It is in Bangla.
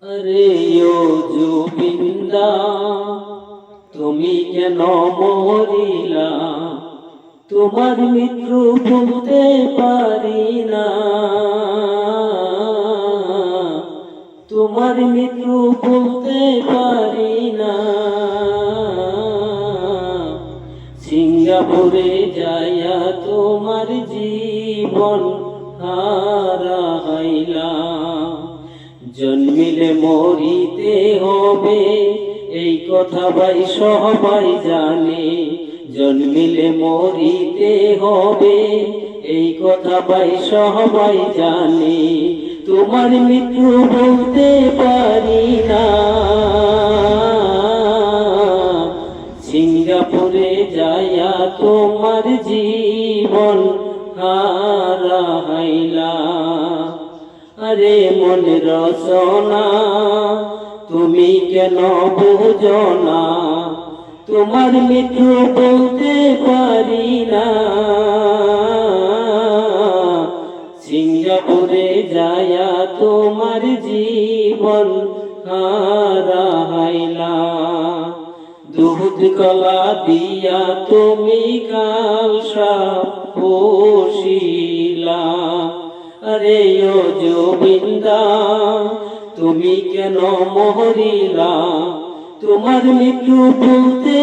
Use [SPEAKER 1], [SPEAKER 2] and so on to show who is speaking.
[SPEAKER 1] আরে ও জুবিন্দা, তুমি কেন মরিলা? তোমার মৃত্যু ভুলতে পারি না, তোমার মৃত্যু ভুলতে পারি না। সিঙ্গাপুরে যাইয়া তোমার জীবন হারাইলা। জন্মিলে মরিতে হবে, এই কথা ভাই সবাই জানে। জন্মিলে মরিতে হবে, এই কথা ভাই সবাই জানে। তোমার মৃত্যু বলতে পারি না। সিঙ্গাপুরে যাইয়া তোমার জীবন হারাইলা। আরে মন রচনা তুমি কেন বুঝো না? তোমার মৃত্যু বলতে পারি না। সিঙ্গাপুরে যায়া তোমার জীবন হারাইলা। দুধ কলা দিয়া তুমি কালসা পোষিলা। আরে ও জুবিন্দা, তুমি কেন মরিলা? তোমার মৃত্যু ভুলতে